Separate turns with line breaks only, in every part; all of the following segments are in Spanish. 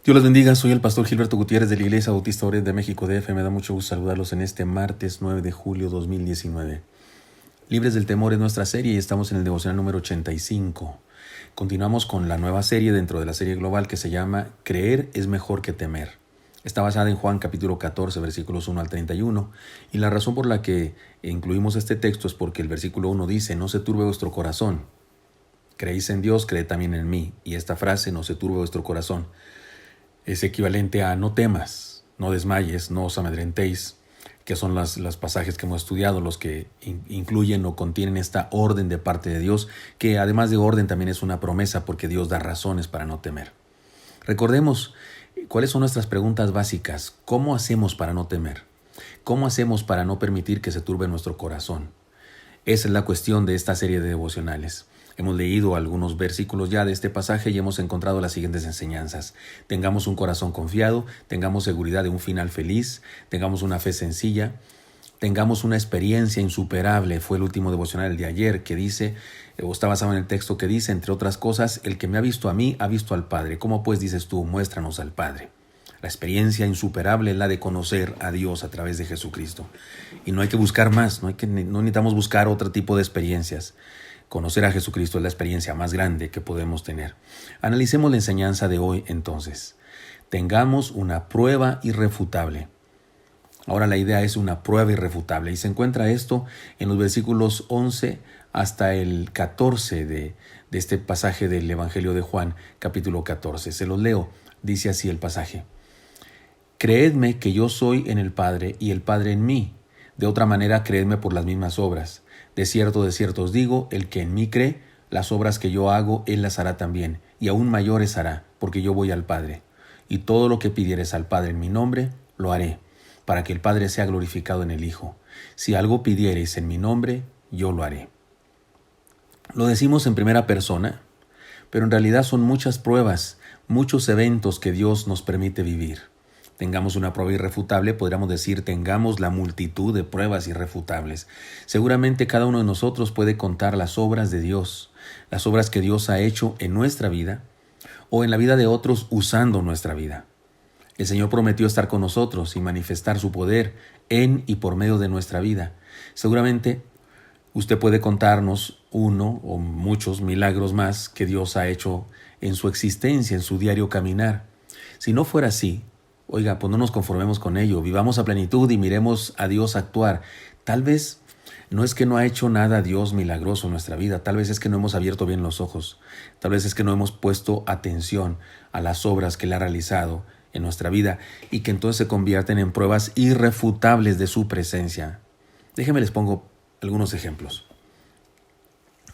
Dios los bendiga, soy el pastor Gilberto Gutiérrez de la Iglesia Bautista Oret de México DF. Me da mucho gusto saludarlos en este martes 9 de julio 2019. Libres del temor es nuestra serie y estamos en el devocional número 85. Continuamos con la nueva serie dentro de la serie global que se llama Creer es mejor que temer. Está basada en Juan capítulo 14, versículos 1 al 31. Y la razón por la que incluimos este texto es porque el versículo 1 dice: no se turbe vuestro corazón. Creéis en Dios, creed también en mí. Y esta frase, no se turbe vuestro corazón, es equivalente a no temas, no desmayes, no os amedrentéis, que son los pasajes que hemos estudiado, los que incluyen o contienen esta orden de parte de Dios, que además de orden también es una promesa porque Dios da razones para no temer. Recordemos cuáles son nuestras preguntas básicas. ¿Cómo hacemos para no temer? ¿Cómo hacemos para no permitir que se turbe nuestro corazón? Esa es la cuestión de esta serie de devocionales. Hemos leído algunos versículos ya de este pasaje y hemos encontrado las siguientes enseñanzas. Tengamos un corazón confiado, tengamos seguridad de un final feliz, tengamos una fe sencilla, tengamos una experiencia insuperable. Fue el último devocional de ayer que dice, o está basado en el texto que dice, entre otras cosas, el que me ha visto a mí, ha visto al Padre. ¿Cómo pues dices tú? Muéstranos al Padre. La experiencia insuperable es la de conocer a Dios a través de Jesucristo. Y no hay que buscar más, no necesitamos buscar otro tipo de experiencias. Conocer a Jesucristo es la experiencia más grande que podemos tener. Analicemos la enseñanza de hoy entonces. Tengamos una prueba irrefutable. Ahora la idea es una prueba irrefutable y se encuentra esto en los versículos 11 hasta el 14 de este pasaje del Evangelio de Juan, capítulo 14. Se los leo, dice así el pasaje. Creedme que yo soy en el Padre y el Padre en mí. De otra manera, creedme por las mismas obras. De cierto os digo, el que en mí cree, las obras que yo hago, él las hará también, y aún mayores hará, porque yo voy al Padre. Y todo lo que pidieres al Padre en mi nombre, lo haré, para que el Padre sea glorificado en el Hijo. Si algo pidiereis en mi nombre, yo lo haré. Lo decimos en primera persona, pero en realidad son muchas pruebas, muchos eventos que Dios nos permite vivir. Tengamos una prueba irrefutable, podríamos decir, tengamos la multitud de pruebas irrefutables. Seguramente cada uno de nosotros puede contar las obras de Dios, las obras que Dios ha hecho en nuestra vida o en la vida de otros usando nuestra vida. El Señor prometió estar con nosotros y manifestar su poder en y por medio de nuestra vida. Seguramente usted puede contarnos uno o muchos milagros más que Dios ha hecho en su existencia, en su diario caminar. Si no fuera así, oiga, pues no nos conformemos con ello, vivamos a plenitud y miremos a Dios actuar. Tal vez no es que no ha hecho nada Dios milagroso en nuestra vida, tal vez es que no hemos abierto bien los ojos, tal vez es que no hemos puesto atención a las obras que Él ha realizado en nuestra vida y que entonces se convierten en pruebas irrefutables de su presencia. Déjenme les pongo algunos ejemplos.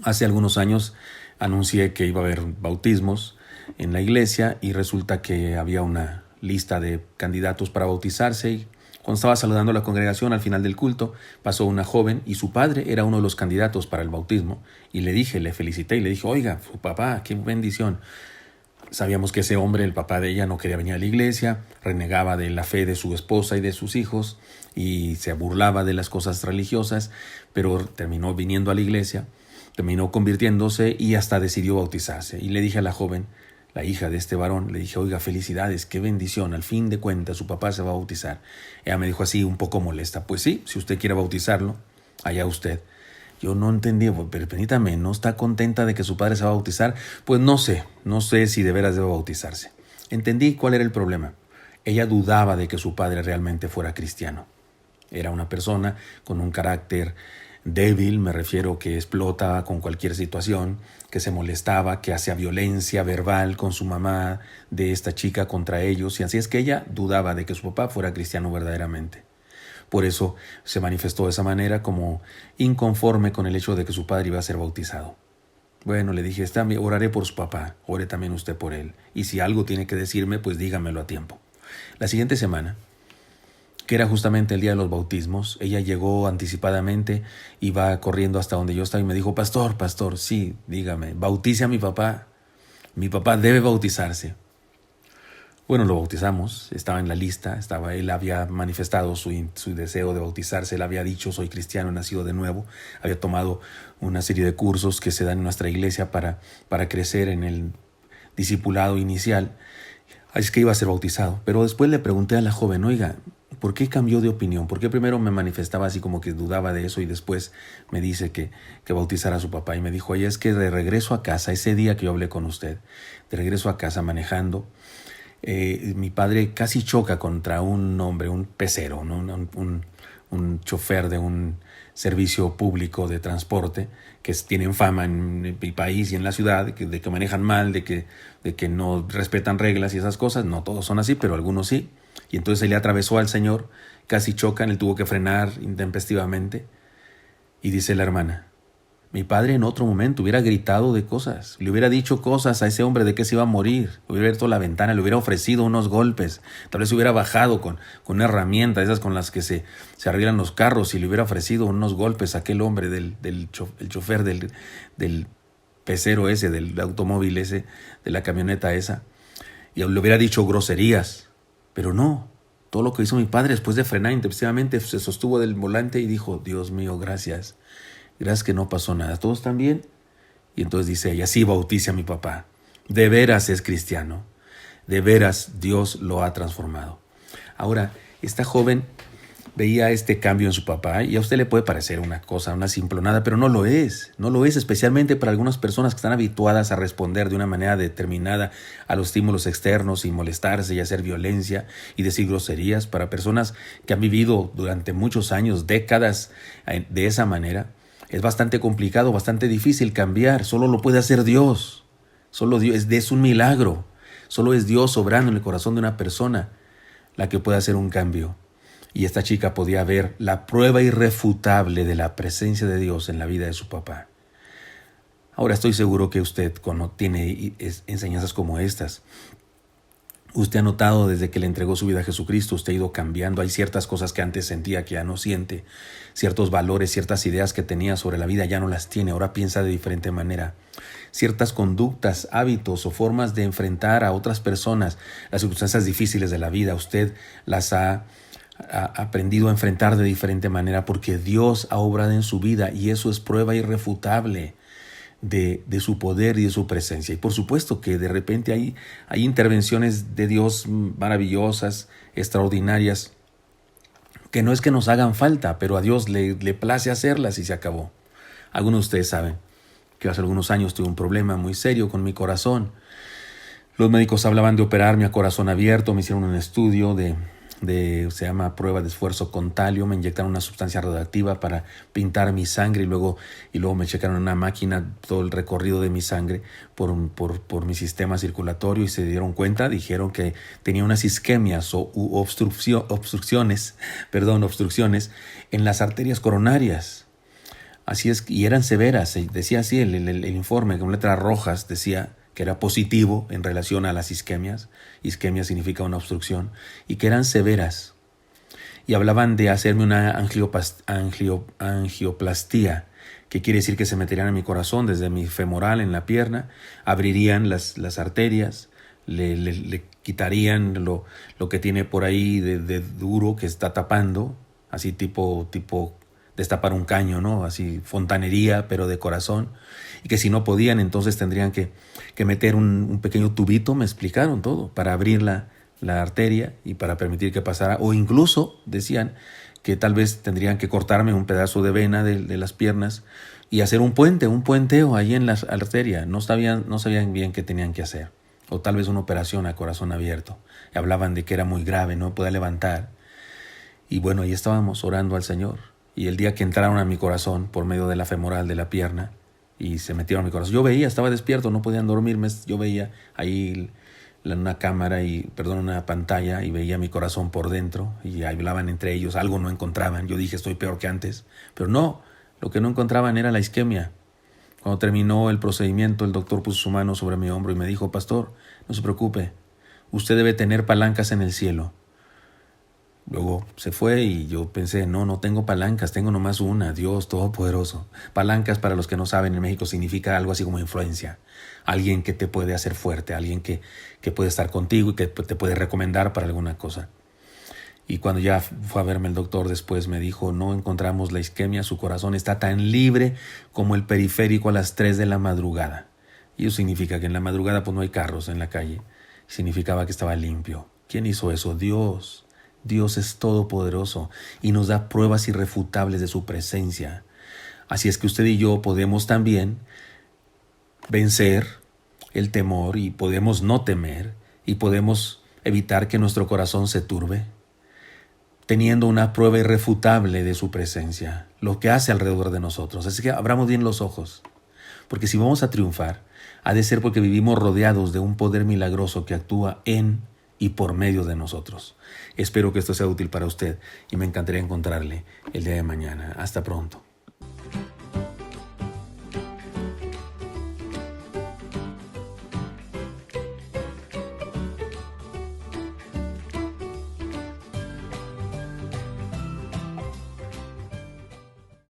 Hace algunos años anuncié que iba a haber bautismos en la iglesia y resulta que había una lista de candidatos para bautizarse y cuando estaba saludando a la congregación al final del culto pasó una joven y su padre era uno de los candidatos para el bautismo y le felicité y le dije, oiga, su papá, qué bendición. Sabíamos que ese hombre, el papá de ella, no quería venir a la iglesia, renegaba de la fe de su esposa y de sus hijos y se burlaba de las cosas religiosas, pero terminó viniendo a la iglesia, terminó convirtiéndose y hasta decidió bautizarse. Y le dije a la joven, la hija de este varón, le dije, oiga, felicidades, qué bendición, al fin de cuentas su papá se va a bautizar. Ella me dijo así, un poco molesta, pues sí, si usted quiere bautizarlo, allá usted. Yo no entendí, pero permítame, ¿no está contenta de que su padre se va a bautizar? Pues no sé si de veras debe bautizarse. Entendí cuál era el problema. Ella dudaba de que su padre realmente fuera cristiano. Era una persona con un carácter débil, me refiero que explota con cualquier situación, que se molestaba, que hacía violencia verbal con su mamá de esta chica contra ellos, y así es que ella dudaba de que su papá fuera cristiano verdaderamente. Por eso se manifestó de esa manera como inconforme con el hecho de que su padre iba a ser bautizado. Bueno, le dije, oraré por su papá, ore también usted por él, y si algo tiene que decirme, pues dígamelo a tiempo. La siguiente semana, que era justamente el día de los bautismos, ella llegó anticipadamente, iba corriendo hasta donde yo estaba y me dijo, pastor, sí, dígame, bautice a mi papá debe bautizarse. Bueno, lo bautizamos, estaba en la lista, él había manifestado su deseo de bautizarse, él había dicho, soy cristiano, nacido de nuevo, había tomado una serie de cursos que se dan en nuestra iglesia para crecer en el discipulado inicial. Así que iba a ser bautizado. Pero después le pregunté a la joven, oiga, ¿por qué cambió de opinión? ¿Por qué primero me manifestaba así como que dudaba de eso y después me dice que bautizara a su papá? Y me dijo, oye, es que de regreso a casa, ese día que yo hablé con usted, de regreso a casa manejando, mi padre casi choca contra un hombre, un pecero, ¿no? un chofer de un servicio público de transporte que tienen fama en mi país y en la ciudad de que manejan mal, de que no respetan reglas y esas cosas. No todos son así, pero algunos sí. Y entonces él le atravesó al señor, casi chocan, él tuvo que frenar intempestivamente. Y dice la hermana, mi padre en otro momento hubiera gritado de cosas, le hubiera dicho cosas a ese hombre de que se iba a morir, hubiera abierto la ventana, le hubiera ofrecido unos golpes, tal vez hubiera bajado con una herramienta, esas con las que se arreglan los carros, y le hubiera ofrecido unos golpes a aquel hombre el chofer del pecero ese, del automóvil ese, de la camioneta esa, y le hubiera dicho groserías, pero no. Todo lo que hizo mi padre después de frenar intempestivamente se sostuvo del volante y dijo, Dios mío, gracias. Gracias que no pasó nada. ¿Todos están bien? Y entonces dice ella, sí, bautice a mi papá. De veras es cristiano. De veras Dios lo ha transformado. Ahora, esta joven veía este cambio en su papá y a usted le puede parecer una cosa, una simplonada, pero no lo es. No lo es, especialmente para algunas personas que están habituadas a responder de una manera determinada a los estímulos externos sin molestarse y hacer violencia y decir groserías. Para personas que han vivido durante muchos años, décadas de esa manera, es bastante complicado, bastante difícil cambiar. Solo lo puede hacer Dios. Solo Dios, es un milagro. Solo es Dios obrando en el corazón de una persona la que puede hacer un cambio. Y esta chica podía ver la prueba irrefutable de la presencia de Dios en la vida de su papá. Ahora estoy seguro que usted tiene enseñanzas como estas. Usted ha notado desde que le entregó su vida a Jesucristo, usted ha ido cambiando. Hay ciertas cosas que antes sentía que ya no siente. Ciertos valores, ciertas ideas que tenía sobre la vida ya no las tiene. Ahora piensa de diferente manera. Ciertas conductas, hábitos o formas de enfrentar a otras personas, las circunstancias difíciles de la vida, usted las ha aprendido a enfrentar de diferente manera porque Dios ha obrado en su vida y eso es prueba irrefutable de su poder y de su presencia. Y por supuesto que de repente hay intervenciones de Dios maravillosas, extraordinarias, que no es que nos hagan falta, pero a Dios le place hacerlas y se acabó. Algunos de ustedes saben que hace algunos años tuve un problema muy serio con mi corazón. Los médicos hablaban de operarme a corazón abierto, me hicieron un estudio se llama prueba de esfuerzo con talio, me inyectaron una sustancia radioactiva para pintar mi sangre y luego me checaron en una máquina todo el recorrido de mi sangre por mi sistema circulatorio y se dieron cuenta, dijeron que tenía unas isquemias o obstrucciones en las arterias coronarias. Así es, y eran severas, decía así el informe, con letras rojas decía que era positivo en relación a las isquemias. Isquemia significa una obstrucción, y que eran severas. Y hablaban de hacerme una angioplastía, que quiere decir que se meterían en mi corazón desde mi femoral en la pierna, abrirían las arterias, le quitarían lo que tiene por ahí de duro que está tapando, así tipo destapar un caño, ¿no? Así fontanería, pero de corazón. Y que si no podían, entonces tendrían que meter un pequeño tubito, me explicaron todo, para abrir la arteria y para permitir que pasara. O incluso decían que tal vez tendrían que cortarme un pedazo de vena de las piernas y hacer un puenteo ahí en la arteria. No sabían bien qué tenían que hacer. O tal vez una operación a corazón abierto. Y hablaban de que era muy grave, no podía levantar. Y bueno, ahí estábamos orando al Señor. Y el día que entraron a mi corazón por medio de la femoral de la pierna y se metieron a mi corazón, yo veía, estaba despierto, no podían dormirme, yo veía ahí una cámara una pantalla y veía mi corazón por dentro y hablaban entre ellos, algo no encontraban. Yo dije, estoy peor que antes, pero no, lo que no encontraban era la isquemia. Cuando terminó el procedimiento, el doctor puso su mano sobre mi hombro y me dijo, pastor, no se preocupe, usted debe tener palancas en el cielo. Luego se fue y yo pensé, no tengo palancas, tengo nomás una, Dios Todopoderoso. Palancas, para los que no saben, en México significa algo así como influencia. Alguien que te puede hacer fuerte, alguien que puede estar contigo y que te puede recomendar para alguna cosa. Y cuando ya fue a verme el doctor después me dijo, no encontramos la isquemia, su corazón está tan libre como el periférico a las 3 de la madrugada. Y eso significa que en la madrugada pues no hay carros en la calle. Significaba que estaba limpio. ¿Quién hizo eso? Dios. Dios es todopoderoso y nos da pruebas irrefutables de su presencia. Así es que usted y yo podemos también vencer el temor y podemos no temer y podemos evitar que nuestro corazón se turbe, teniendo una prueba irrefutable de su presencia, lo que hace alrededor de nosotros. Así que abramos bien los ojos, porque si vamos a triunfar, ha de ser porque vivimos rodeados de un poder milagroso que actúa en y por medio de nosotros. Espero que esto sea útil para usted y me encantaría encontrarle el día de mañana. Hasta pronto.